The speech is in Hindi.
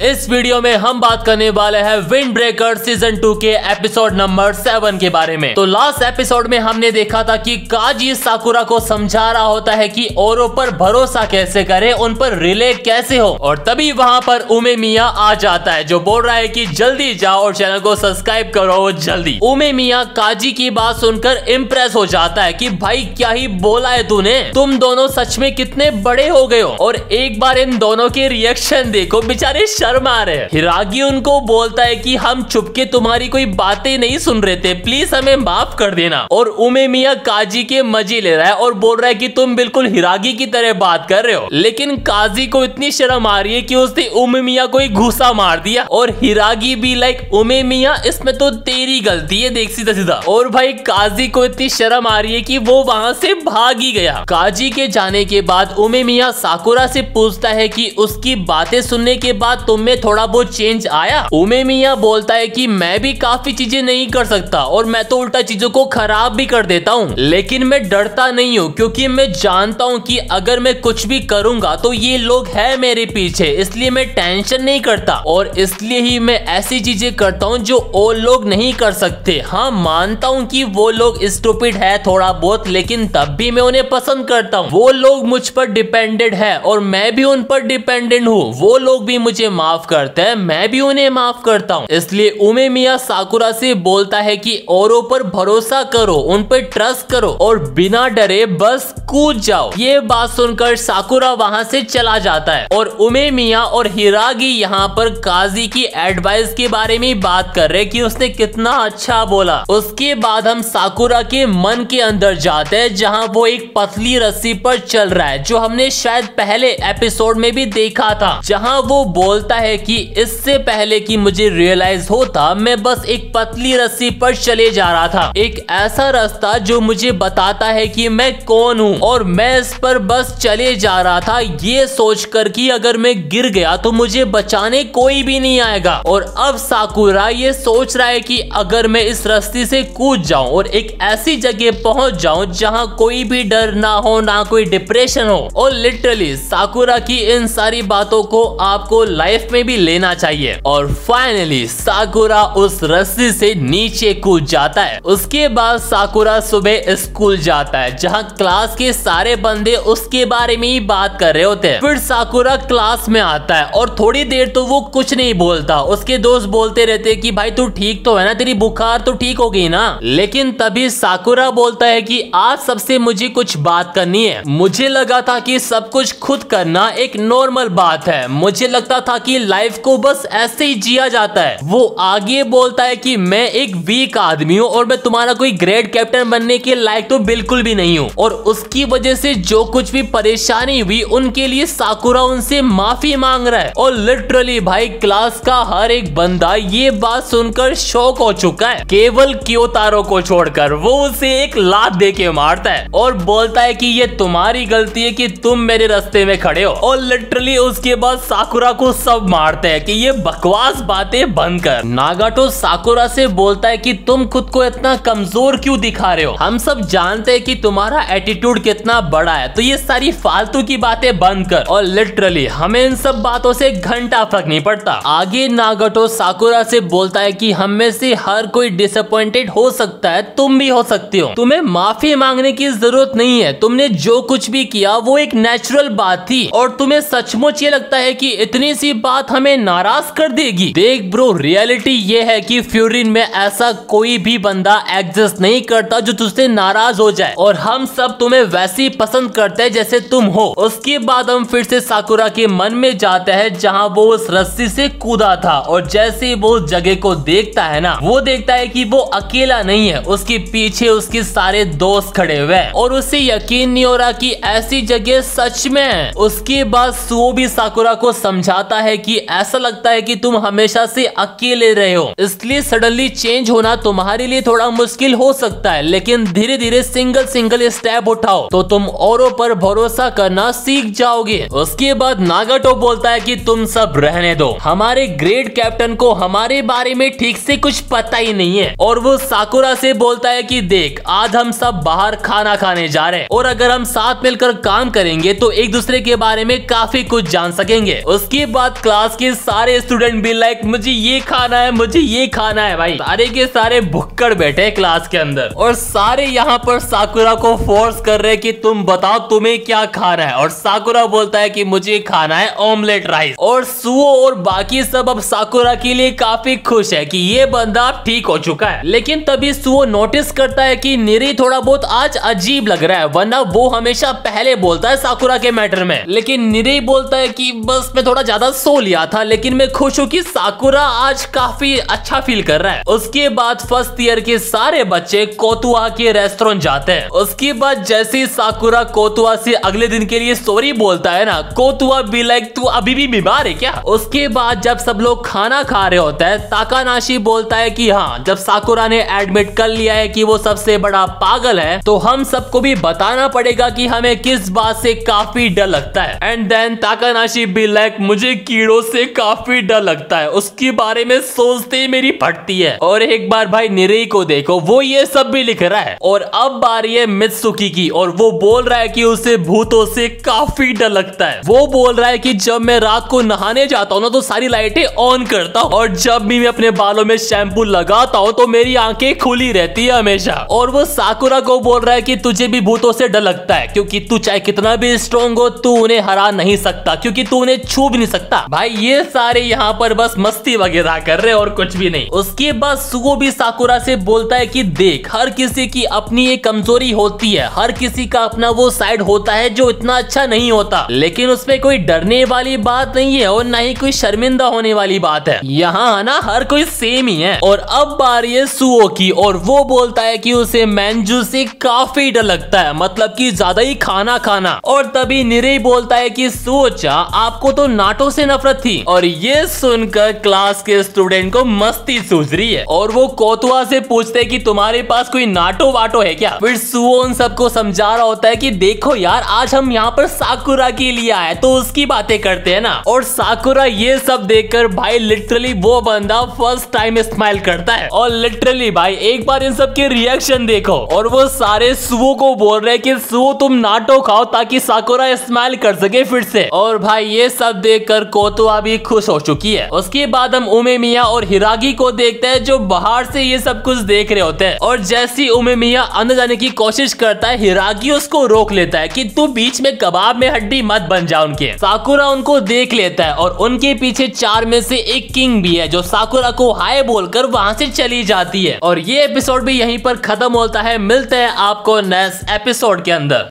इस वीडियो में हम बात करने वाले हैं विंड ब्रेकर सीजन 2 के एपिसोड नंबर 7 के बारे में। तो लास्ट एपिसोड में हमने देखा था कि काजी साकुरा को समझा रहा होता है कि औरों पर भरोसा कैसे करे, उन पर रिले कैसे हो, और तभी वहां पर उमेमिया आ जाता है जो बोल रहा है कि जल्दी जाओ और चैनल को सब्सक्राइब करो जल्दी। उमेमिया काजी की बात सुनकर इम्प्रेस हो जाता है कि भाई क्या ही बोला है तूने, तुम दोनों सच में कितने बड़े हो गए हो। और एक बार इन दोनों के रिएक्शन देखो, बेचारे शर्म आ रहे हैं। हिरागी उनको बोलता है कि हम चुपके तुम्हारी कोई बातें नहीं सुन रहे थे, प्लीज हमें माफ कर देना। और उमेमिया काजी के मजे ले रहा है और बोल रहा है कि तुम बिल्कुल हिरागी की तरह बात कर रहे हो। लेकिन काजी को इतनी शर्म आ रही है कि उसने उमेमिया को एक घूसा मार दिया और हिरागी भी लाइक उमेमिया इसमें तो तेरी गलती है, देख सीधा सीधा। और भाई काजी को इतनी शर्म आ रही है कि वो वहां से भाग ही गया। काजी के जाने के बाद उमेमिया साकुरा से पूछता है कि उसकी बातें सुनने के बाद तुम में थोड़ा बहुत चेंज आया। उमेमिया बोलता है कि मैं भी काफी चीजें नहीं कर सकता और मैं तो उल्टा चीजों को खराब भी कर देता हूँ, लेकिन मैं डरता नहीं हूँ क्योंकि मैं जानता हूँ कि अगर मैं कुछ भी करूंगा तो ये लोग हैं मेरे पीछे, इसलिए मैं टेंशन नहीं करता और इसलिए ही मैं ऐसी चीजें करता हूँ जो और लोग नहीं कर सकते। हाँ, मानता हूँ कि वो लोग स्टूपिड है थोड़ा बहुत, लेकिन तब भी मैं उन्हें पसंद करता हूँ। वो लोग मुझ पर डिपेंडेंट है और मैं भी उन पर डिपेंडेंट हूँ। वो लोग भी मुझे माफ करते हैं, मैं भी उन्हें माफ करता हूँ। इसलिए उमेमिया साकुरा से बोलता है कि औरों पर भरोसा करो, उन पर ट्रस्ट करो और बिना डरे बस कूद जाओ। ये बात सुनकर साकुरा वहां से चला जाता है और उमेमिया और हिरागी यहाँ पर काजी की एडवाइस के बारे में बात कर रहे कि उसने कितना अच्छा बोला। उसके बाद हम साकुरा के मन के अंदर जाते हैं जहाँ वो एक पतली रस्सी पर चल रहा है, जो हमने शायद पहले एपिसोड में भी देखा था, जहाँ वो बोलता है कि इससे पहले कि मुझे रियलाइज होता मैं बस एक पतली रस्सी पर चले जा रहा था, एक ऐसा रास्ता जो मुझे बताता है कि मैं कौन हूँ और मैं इस पर बस चले जा रहा था ये सोचकर कि अगर मैं गिर गया तो मुझे बचाने कोई भी नहीं आएगा। और अब साकुरा ये सोच रहा है कि अगर मैं इस रस्सी से कूद जाऊं और एक ऐसी जगह पहुंच जाऊं जहां कोई भी डर ना हो, ना कोई डिप्रेशन हो। और लिटरली साकुरा की इन सारी बातों को आपको लाइफ में भी लेना चाहिए। और फाइनली साकुरा उस रस्सी से नीचे कूद जाता है। उसके बाद साकुरा सुबह स्कूल जाता है जहां क्लास के सारे बंदे उसके बारे में ही बात कर रहे होते हैं। फिर साकुरा क्लास में आता है और थोड़ी देर तो वो कुछ नहीं बोलता। उसके दोस्त बोलते रहते हैं कि भाई तू ठीक तो है ना, तेरी बुखार तो ठीक हो गई ना। लेकिन तभी साकुरा बोलता है कि आज सबसे मुझे कुछ बात करनी है। मुझे लगा था कि सब कुछ खुद करना एक नॉर्मल बात है, मुझे लगता था कि लाइफ को बस ऐसे ही जिया जाता है। वो आगे बोलता है कि मैं एक वीक आदमी हूँ और मैं तुम्हारा कोई ग्रेट कैप्टन बनने के लायक तो बिल्कुल भी नहीं हूँ। और उसकी वजह से जो कुछ भी परेशानी हुई उनके लिए साकुरा उनसे माफी मांग रहा है। और लिटरली भाई क्लास का हर एक बंदा ये बात सुनकर शॉक हो चुका है, केवल क्योतारो को छोड़कर। वो उसे एक लात दे के मारता है और बोलता है कि ये तुम्हारी गलती है कि तुम मेरे रास्ते में खड़े हो। और लिटरली उसके बाद साकुरा को सब मारते हैं कि ये बकवास बातें बंद कर। नागाटो साकुरा से बोलता है कि तुम खुद को इतना कमजोर क्यों दिखा रहे हो, हम सब जानते हैं कि तुम्हारा एटीट्यूड कितना बड़ा है, तो ये सारी फालतू की बातें बंद कर। और लिटरली हमें इन सब बातों से घंटा फर्क नहीं पड़ता। आगे नागाटो साकुरा से बोलता है कि हम में से हर कोई डिसअपॉइंटेड हो सकता है, तुम भी हो सकती हो, तुम्हें माफी मांगने की जरूरत नहीं है, तुमने जो कुछ भी किया वो एक नेचुरल बात थी। और तुम्हें सचमुच ये लगता है कि इतनी सी बात हमें नाराज कर देगी? देख ब्रो, रियलिटी ये है कि फ्यूरिन में ऐसा कोई भी बंदा एग्जिस्ट नहीं करता जो तुझसे नाराज हो जाए, और हम सब तुम्हें वैसी पसंद करते हैं जैसे तुम हो। उसके बाद हम फिर से साकुरा के मन में जाते हैं जहां वो उस रस्सी से कूदा था, और जैसे ही वो उस जगह को देखता है ना, वो देखता है कि वो अकेला नहीं है, उसके पीछे उसके सारे दोस्त खड़े हुए हैं और उसे यकीन नहीं हो रहा कि ऐसी जगह सच में है। उसके बाद सुओ भी साकुरा को समझाता है कि ऐसा लगता है कि तुम हमेशा से अकेले रहे हो, इसलिए सडनली चेंज होना तुम्हारे लिए थोड़ा मुश्किल हो सकता है, लेकिन धीरे धीरे सिंगल स्टेप उठाओ तो तुम औरों पर भरोसा करना सीख जाओगे। उसके बाद नागाटो बोलता है कि तुम सब रहने दो, हमारे ग्रेट कैप्टन को हमारे बारे में ठीक से कुछ पता ही नहीं है। और वो साकुरा से बोलता है कि देख, आज हम सब बाहर खाना खाने जा रहे हैं और अगर हम साथ मिलकर काम करेंगे तो एक दूसरे के बारे में काफी कुछ जान सकेंगे। उसके बाद क्लास के सारे स्टूडेंट भी लाइक मुझे ये खाना है, मुझे ये खाना है। भाई सारे के सारे भुक्कड़ बैठे क्लास के अंदर और सारे यहाँ पर साकुरा को फोर्स कर रहे कि तुम बताओ तुम्हें क्या खाना है। और साकुरा बोलता है कि मुझे खाना है ऑमलेट राइस। और सुओ और बाकी सब अब साकुरा के लिए काफी खुश है कि ये बंदा ठीक हो चुका है। लेकिन तभी सुओ नोटिस करता है कि निरी थोड़ा बहुत आज अजीब लग रहा है, वरना वो हमेशा पहले बोलता है साकुरा के मैटर में। लेकिन निरी बोलता है कि बस मैं थोड़ा ज्यादा सो लिया था, लेकिन मैं खुश हूँ कि साकुरा आज काफी अच्छा फील कर रहा है। उसके बाद फर्स्ट ईयर के सारे बच्चे कोतुआ के रेस्टोरेंट जाते हैं। उसके बाद जैसे ही साकुरा कोतुआ से अगले दिन के लिए सॉरी बोलता है ना, कोतुआ भी लाइक तू अभी भी बीमार है क्या। उसके बाद जब सब लोग खाना खा रहे होते हैं, ताकानाशी बोलता है कि हाँ, जब साकुरा ने एडमिट कर लिया है कि वो सबसे बड़ा पागल है, तो हम सबको भी बताना पड़ेगा कि हमें किस बात से काफी डर लगता है। एंड देन ताकानाशी भी लाइक मुझे कीड़ों से काफी डर लगता है, उसके बारे में सोचते ही मेरी फटती है। और एक बार भाई निरी को देखो, वो ये सब भी लिख रहा है। और अब बारी है मित्सुकी की, और वो बोल रहा है कि उसे भूतों से काफी डर लगता है। वो बोल रहा है कि जब मैं रात को नहाने जाता हूँ ना, तो सारी लाइटें ऑन करता हूँ, और जब भी मैं अपने बालों में शैम्पू लगाता हूँ तो मेरी आंखें खुली रहती है हमेशा। और वो साकुरा को बोल रहा है कि तुझे भी भूतों से डर लगता है, क्योंकि तू चाहे कितना भी स्ट्रॉन्ग हो, तू उन्हें हरा नहीं सकता, क्योंकि तू उन्हें छू भी नहीं सकता। भाई ये सारे यहाँ पर बस मस्ती वगैरह कर रहे और कुछ भी नहीं। उसके बाद सुगो भी साकुरा से बोलता है कि देख, हर किसी की अपनी एक कमजोरी होती है, हर किसी का अपना वो साइड होता है जो इतना अच्छा नहीं होता, लेकिन उसमें कोई डरने वाली बात नहीं है और ना ही कोई शर्मिंदा होने वाली बात है। यहाँ ना हर कोई सेम ही है। और अब बारी है सुओ की, और वो बोलता है कि उसे मैंजू से काफी डर लगता है, मतलब कि ज्यादा ही खाना खाना। और तभी निरी बोलता है कि सोचा आपको तो नाटो से नफरत थी। और ये सुनकर क्लास के स्टूडेंट को मस्ती सूझ रही है, और वो कोतुआ से पूछते हैं कि तुम्हारे पास कोई नाटो वाटो है क्या। फिर सुओ उन सबको समझा रहा होता है कि देखो यार, आज हम यहाँ पर साकुरा के लिए आए तो उसकी बातें करते हैं ना। और साकुरा ये सब देखकर भाई लिटरली वो बंदा फर्स्ट टाइम स्माइल करता है। और लिटरली भाई एक बार इन सब के रिएक्शन देखो, और वो सारे सुओ को बोल रहे हैं कि सुओ तुम नाटो खाओ ताकि साकुरा स्माइल कर सके फिर से। और भाई ये सब देखकर कोतुआ भी खुश हो चुकी है। उसके बाद हम उमेमिया और हिरागी को देखते हैं, जो बाहर से ये सब कुछ देख रहे होते हैं। और जैसी उमेमिया अंदर जाने की कोशिश करता है, हिरागी उसको रोक लेता है कि तू बीच में कबाब में हड्डी मत बन जा उनके। साकुरा उनको देख लेता है, और उनके पीछे 4 में से एक किंग भी है, जो साकुरा को हाय बोलकर वहां से चली जाती है। और ये एपिसोड भी यहीं पर खत्म होता है। मिलते हैं आपको नेक्स्ट एपिसोड के अंदर।